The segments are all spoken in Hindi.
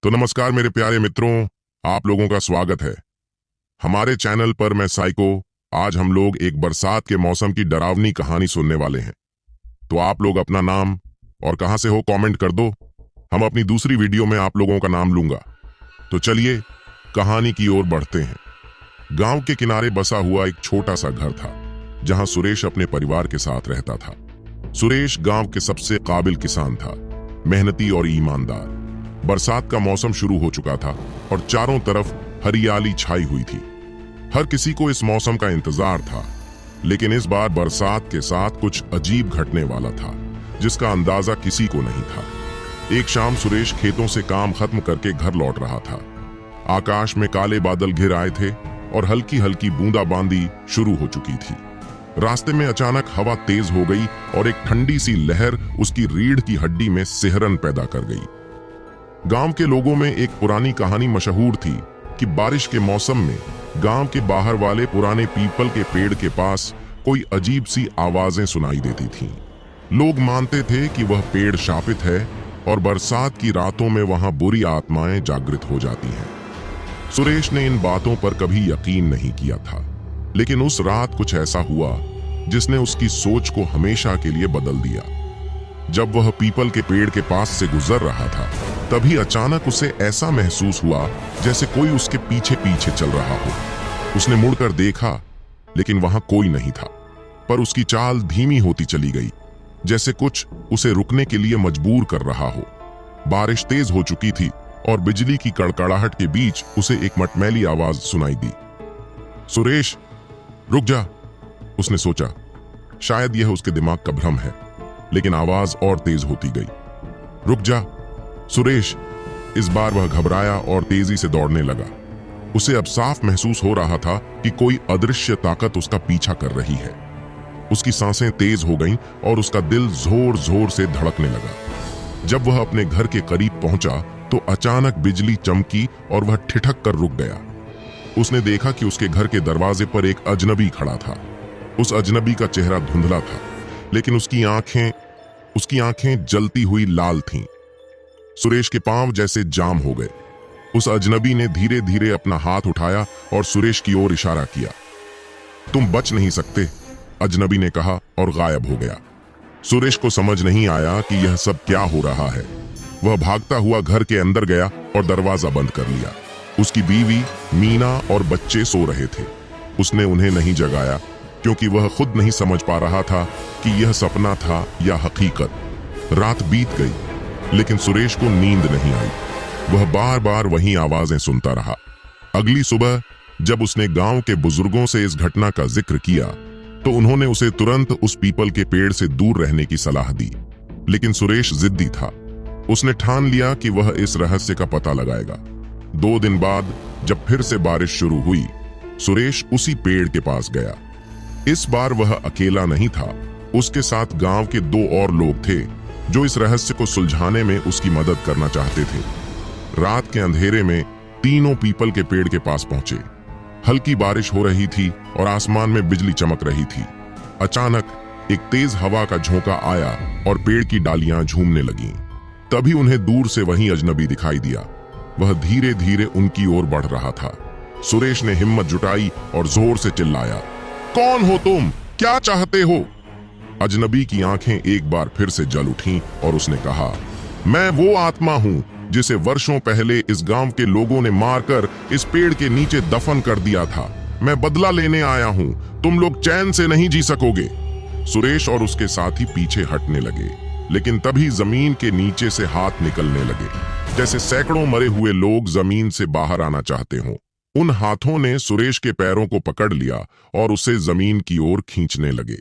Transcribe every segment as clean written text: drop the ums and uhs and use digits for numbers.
तो नमस्कार मेरे प्यारे मित्रों, आप लोगों का स्वागत है हमारे चैनल पर। मैं साइको। आज हम लोग एक बरसात के मौसम की डरावनी कहानी सुनने वाले हैं। तो आप लोग अपना नाम और कहां से हो कमेंट कर दो। हम अपनी दूसरी वीडियो में आप लोगों का नाम लूंगा। तो चलिए कहानी की ओर बढ़ते हैं। गांव के किनारे बसा हुआ एक छोटा सा घर था जहां सुरेश अपने परिवार के साथ रहता था। सुरेश गांव के सबसे काबिल किसान था, मेहनती और ईमानदार। बरसात का मौसम शुरू हो चुका था और चारों तरफ हरियाली छाई हुई थी। हर किसी को इस मौसम का इंतजार था, लेकिन इस बार बरसात के साथ कुछ अजीब घटने वाला था जिसका अंदाजा किसी को नहीं था। एक शाम सुरेश खेतों से काम खत्म करके घर लौट रहा था। आकाश में काले बादल घिर आए थे और हल्की हल्की बूंदाबांदी शुरू हो चुकी थी। रास्ते में अचानक हवा तेज हो गई और एक ठंडी सी लहर उसकी रीढ़ की हड्डी में सिहरन पैदा कर गई। गांव के लोगों में एक पुरानी कहानी मशहूर थी कि बारिश के मौसम में गांव के बाहर वाले पुराने पीपल के पेड़ के पास कोई अजीब सी आवाजें सुनाई देती थीं। लोग मानते थे कि वह पेड़ शापित है और बरसात की रातों में वहां बुरी आत्माएं जागृत हो जाती हैं। सुरेश ने इन बातों पर कभी यकीन नहीं किया था, लेकिन उस रात कुछ ऐसा हुआ जिसने उसकी सोच को हमेशा के लिए बदल दिया। जब वह पीपल के पेड़ के पास से गुजर रहा था, तभी अचानक उसे ऐसा महसूस हुआ जैसे कोई उसके पीछे पीछे चल रहा हो। उसने मुड़कर देखा, लेकिन वहां कोई नहीं था, पर उसकी चाल धीमी होती चली गई, जैसे कुछ उसे रुकने के लिए मजबूर कर रहा हो। बारिश तेज हो चुकी थी और बिजली की कड़कड़ाहट के बीच उसे एक मटमैली आवाज सुनाई दी। सुरेश, रुक जा, उसने सोचा। शायद यह उसके दिमाग का भ्रम है, लेकिन आवाज और तेज होती गई। रुक जा सुरेश। इस बार वह घबराया और तेजी से दौड़ने लगा। उसे अब साफ महसूस हो रहा था कि कोई अदृश्य ताकत उसका पीछा कर रही है। उसकी सांसें तेज हो गईं और उसका दिल जोर जोर से धड़कने लगा। जब वह अपने घर के करीब पहुंचा तो अचानक बिजली चमकी और वह ठिठक कर रुक गया। उसने देखा कि उसके घर के दरवाजे पर एक अजनबी खड़ा था। उस अजनबी का चेहरा धुंधला था, लेकिन उसकी आंखें जलती हुई लाल थीं। सुरेश के पांव जैसे जाम हो गए। उस अजनबी ने धीरे धीरे अपना हाथ उठाया और सुरेश की ओर इशारा किया। तुम बच नहीं सकते, अजनबी ने कहा और गायब हो गया। सुरेश को समझ नहीं आया कि यह सब क्या हो रहा है। वह भागता हुआ घर के अंदर गया और दरवाजा बंद कर लिया। उसकी बीवी मीना और बच्चे सो रहे थे। उसने उन्हें नहीं जगाया, क्योंकि वह खुद नहीं समझ पा रहा था कि यह सपना था या हकीकत। रात बीत गई, लेकिन सुरेश को नींद नहीं आई। वह बार बार वही आवाजें सुनता रहा। अगली सुबह जब उसने गांव के बुजुर्गों से इस घटना का जिक्र किया, तो उन्होंने उसे तुरंत उस पीपल के पेड़ से दूर रहने की सलाह दी। लेकिन सुरेश जिद्दी था। उसने ठान लिया कि वह इस रहस्य का पता लगाएगा। 2 दिन बाद जब फिर से बारिश शुरू हुई, सुरेश उसी पेड़ के पास गया। इस बार वह अकेला नहीं था। उसके साथ गांव के 2 और लोग थे जो इस रहस्य को सुलझाने में उसकी मदद करना चाहते थे। रात के अंधेरे में तीनों पीपल के पेड़ के पास पहुंचे। हल्की बारिश हो रही थी और आसमान में बिजली चमक रही थी। अचानक एक तेज हवा का झोंका आया और पेड़ की डालियां झूमने लगीं। तभी उन्हें दूर से वही अजनबी दिखाई दिया। वह धीरे धीरे उनकी ओर बढ़ रहा था। सुरेश ने हिम्मत जुटाई और जोर से चिल्लाया, कौन हो तुम? क्या चाहते हो? अजनबी की आंखें एक बार फिर से जल उठीं और उसने कहा, मैं वो आत्मा हूं जिसे वर्षों पहले इस गांव के लोगों ने मारकर इस पेड़ के नीचे दफन कर दिया था। मैं बदला लेने आया हूं। तुम लोग चैन से नहीं जी सकोगे। सुरेश और उसके साथी पीछे हटने लगे, लेकिन तभी जमीन के नीचे से हाथ निकलने लगे, जैसे सैकड़ों मरे हुए लोग जमीन से बाहर आना चाहते हों। उन हाथों ने सुरेश के पैरों को पकड़ लिया और उसे जमीन की ओर खींचने लगे।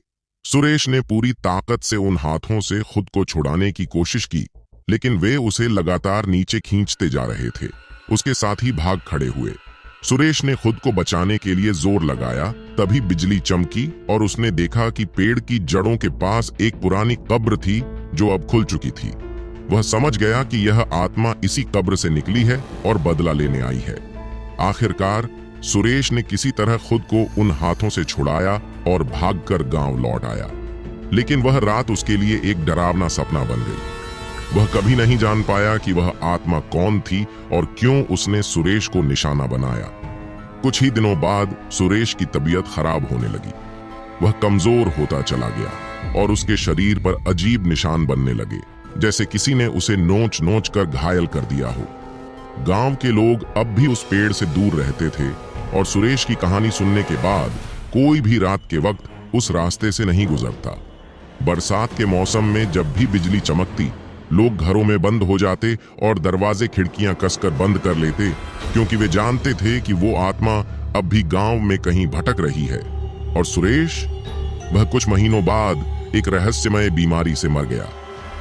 सुरेश ने पूरी ताकत से उन हाथों से खुद को छुड़ाने की कोशिश की, लेकिन वे उसे लगातार नीचे खींचते जा रहे थे। उसके साथी भाग खड़े हुए। सुरेश ने खुद को बचाने के लिए जोर लगाया। तभी बिजली चमकी और उसने देखा कि पेड़ की जड़ों के पास एक पुरानी कब्र थी जो अब खुल चुकी थी। वह समझ गया कि यह आत्मा इसी कब्र से निकली है और बदला लेने आई है। आखिरकार सुरेश ने किसी तरह खुद को उन हाथों से छुड़ाया और भागकर गांव लौट आया। लेकिन वह रात उसके लिए एक डरावना सपना बन गई। वह कभी नहीं जान पाया कि वह आत्मा कौन थी और क्यों उसने सुरेश को निशाना बनाया। कुछ ही दिनों बाद सुरेश की तबीयत खराब होने लगी। वह कमजोर होता चला गया और उसके शरीर पर अजीब निशान बनने लगे, जैसे किसी ने उसे नोच नोच कर घायल कर दिया हो। गांव के लोग अब भी उस पेड़ से दूर रहते थे और सुरेश की कहानी सुनने के बाद कोई भी रात के वक्त उस रास्ते से नहीं गुजरता। बरसात के मौसम में जब भी बिजली चमकती, लोग घरों में बंद हो जाते और दरवाजे खिड़कियां कसकर बंद कर लेते, क्योंकि वे जानते थे कि वो आत्मा अब भी गांव में कहीं भटक रही है। और सुरेश, वह कुछ महीनों बाद एक रहस्यमय बीमारी से मर गया,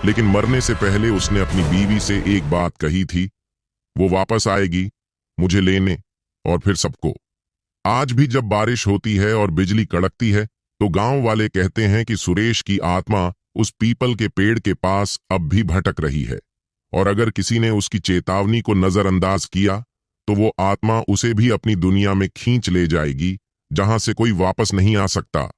लेकिन मरने से पहले उसने अपनी बीवी से एक बात कही थी, वो वापस आएगी मुझे लेने और फिर सबको। आज भी जब बारिश होती है और बिजली कड़कती है तो गांव वाले कहते हैं कि सुरेश की आत्मा उस पीपल के पेड़ के पास अब भी भटक रही है, और अगर किसी ने उसकी चेतावनी को नजरअंदाज किया तो वो आत्मा उसे भी अपनी दुनिया में खींच ले जाएगी, जहां से कोई वापस नहीं आ सकता।